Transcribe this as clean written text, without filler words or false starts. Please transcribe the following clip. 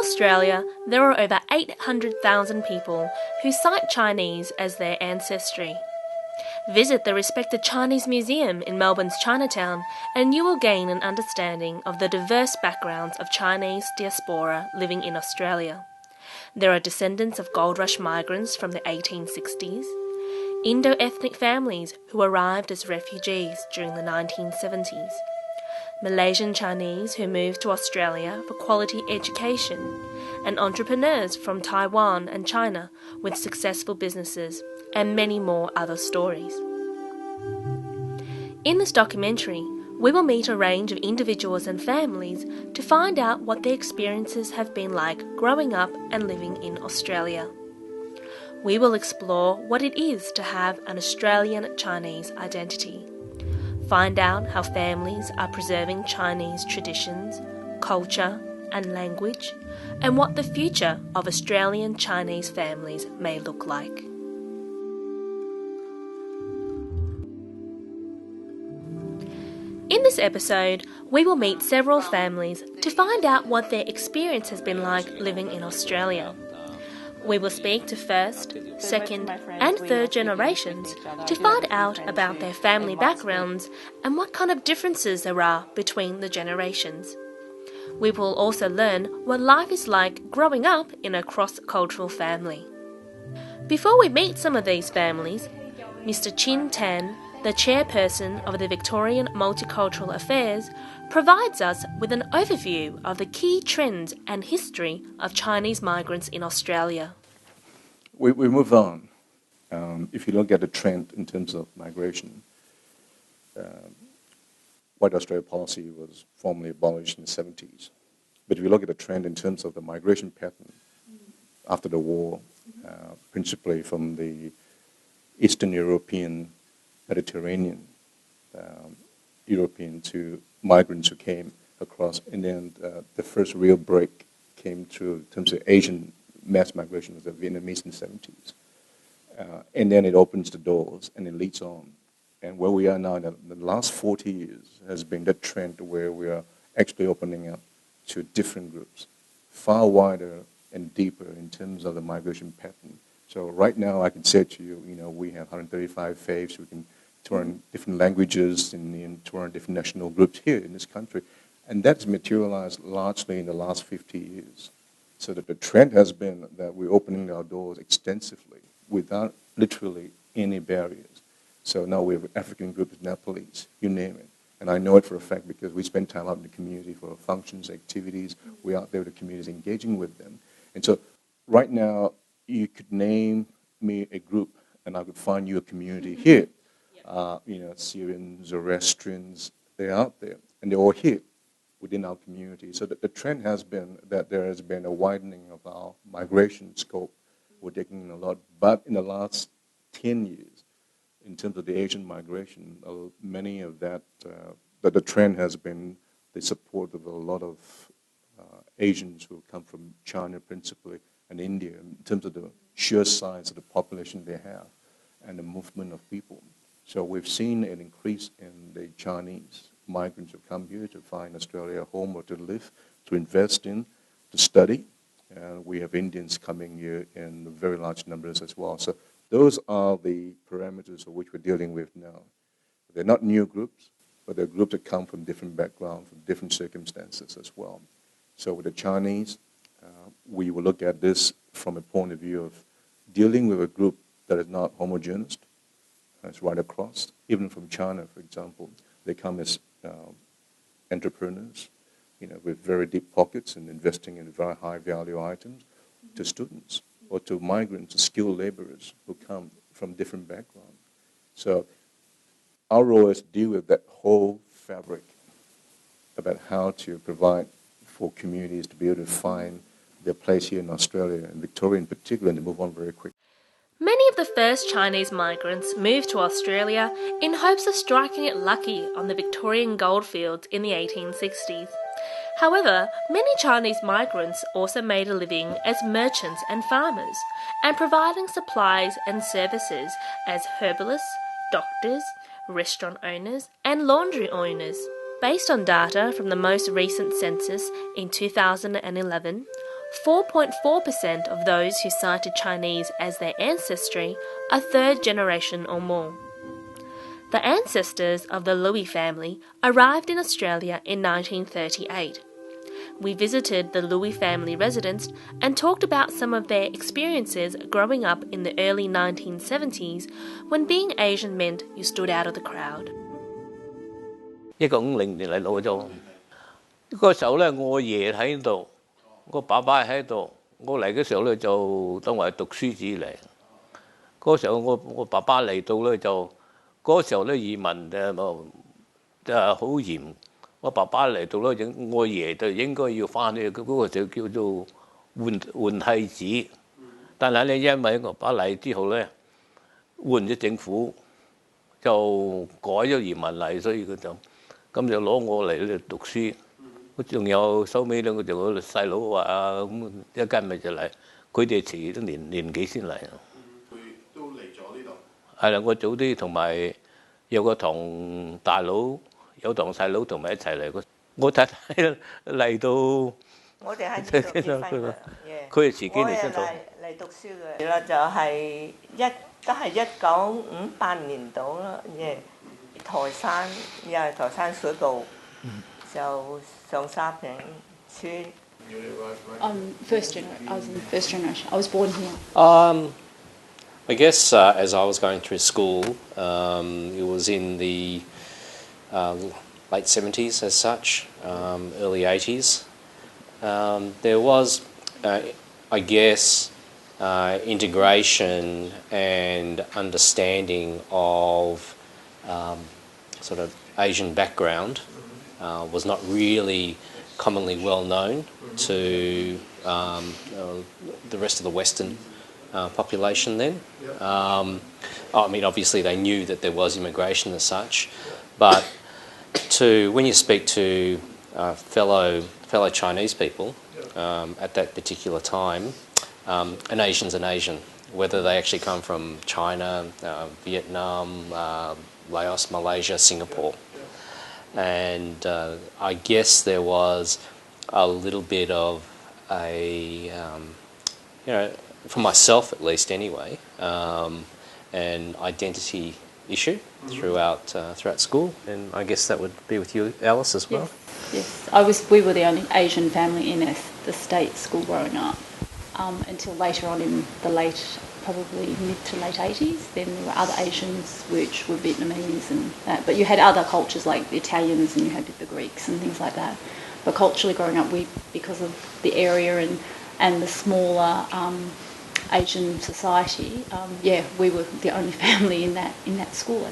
Australia, there are over 800,000 people who cite Chinese as their ancestry. Visit the respected Chinese Museum in Melbourne's Chinatown and you will gain an understanding of the diverse backgrounds of Chinese diaspora living in Australia. There are descendants of gold rush migrants from the 1860s, Indo-ethnic families who arrived as refugees during the 1970s, Malaysian Chinese who moved to Australia for quality education, and entrepreneurs from Taiwan and China with successful businesses, and many more other stories. In this documentary, we will meet a range of individuals and families to find out what their experiences have been like growing up and living in Australia. We will explore what it is to have an Australian Chinese identity, find out how families are preserving Chinese traditions, culture and language, and what the future of Australian Chinese families may look like. In this episode, we will meet several families to find out what their experience has been like living in Australia. We will speak to first, second and third generations to find out about their family backgrounds and what kind of differences there are between the generations. We will also learn what life is like growing up in a cross-cultural family. Before we meet some of these families, Mr. Chin Tan, the chairperson of the Victorian Multicultural Affairs, provides us with an overview of the key trends and history of Chinese migrants in Australia. We move on. If you look at the trend in terms of migration, White Australia policy was formally abolished in the 70s. But if you look at the trend in terms of the migration pattern after the war, principally from the Eastern European, Mediterranean European to migrants who came across, and then the first real break came through in terms of Asian mass migration was the Vietnamese in the 70s. And then it opens the doors and it leads on. And where we are now in the last 40 years has been that trend where we are actually opening up to different groups, far wider and deeper in terms of the migration pattern. So right now I can say to you, we have 135 faiths, we can turn different languages and turn different national groups here in this country. And that's materialized largely in the last 50 years. So that the trend has been that we're opening our doors extensively without literally any barriers. So now we have African groups, Nepalese, you name it. And I know it for a fact because we spend time out in the community for functions, activities. We're out there with the communities engaging with them. And so right now you could name me a group and I could find you a community here. Syrians, Zoroastrians, they're out there, and they're all here within our community. So that the trend has been that there has been a widening of our migration scope. We're taking in a lot, but in the last 10 years, in terms of the Asian migration, many of that the trend has been the support of a lot of Asians who come from China principally and India in terms of the sheer size of the population they have and the movement of people. So we've seen an increase in the Chinese migrants who come here to find Australia a home or to live, to invest in, to study. And we have Indians coming here in very large numbers as well. So those are the parameters of which we're dealing with now. They're not new groups, but they're groups that come from different backgrounds, from different circumstances as well. So with the Chinese, we will look at this from a point of view of dealing with a group that is not homogeneous. It's right across. Even from China, for example, they come as entrepreneurs, with very deep pockets and investing in very high value items, to students or to migrants, to skilled laborers who come from different backgrounds. So our role is to deal with that whole fabric about how to provide for communities to be able to find their place here in Australia, and Victoria in particular, and to move on very quickly. Many of the first Chinese migrants moved to Australia in hopes of striking it lucky on the Victorian goldfields in the 1860s. However, many Chinese migrants also made a living as merchants and farmers, and providing supplies and services as herbalists, doctors, restaurant owners, and laundry owners. Based on data from the most recent census in 2011, 4.4% of those who cited Chinese as their ancestry are third generation or more. The ancestors of the Louis family arrived in Australia in 1938. We visited the Louis family residence and talked about some of their experiences growing up in the early 1970s when being Asian meant you stood out of the crowd. 1950年嚟到咗，嗰時候咧，我爺喺度，我爸爸喺度，我嚟嘅時候咧就當為讀書子嚟。嗰時候我爸爸嚟到咧就，嗰時候咧移民好嚴。我爸爸嚟到咧，我爺就應該要翻去，嗰個就叫做換替子。但係咧，因為我爸嚟之後咧，換咗政府，就改咗移民嚟，所以佢就咁就攞我嚟讀書。仲有收尾咧，我就個細佬話啊，咁一間咪就嚟，佢哋遲咗年幾先嚟。佢都嚟咗呢度。係啦，我早啲同埋有個堂大佬。有堂細佬同埋一齊嚟，我太太嚟到，我哋喺呢度結婚嘅，佢係自己嚟先到。嚟讀書嘅啦，就係都係1958年到啦，台山又係台山水埗，就上沙坪村。First generation. I was in first generation. I was born here. I guess as I was going through school, it was in the late 70s as such, early 80s. There was, I guess, integration and understanding of sort of Asian background was not really commonly well known to the rest of the Western population then. I mean, obviously they knew that there was immigration as such, but when you speak to fellow Chinese people at that particular time, an Asian's an Asian, whether they actually come from China, Vietnam, Laos, Malaysia, Singapore. And I guess there was a little bit of a, for myself at least anyway, an identity issue throughout school, and I guess that would be with you, Alice, as well. Yes. We were the only Asian family in the state school growing up until later on in the probably mid to late 80s. Then there were other Asians which were Vietnamese and that, but you had other cultures like the Italians and you had the Greeks and things like that. But culturally growing up, because of the area and the smaller Asian society, we were the only family in that school.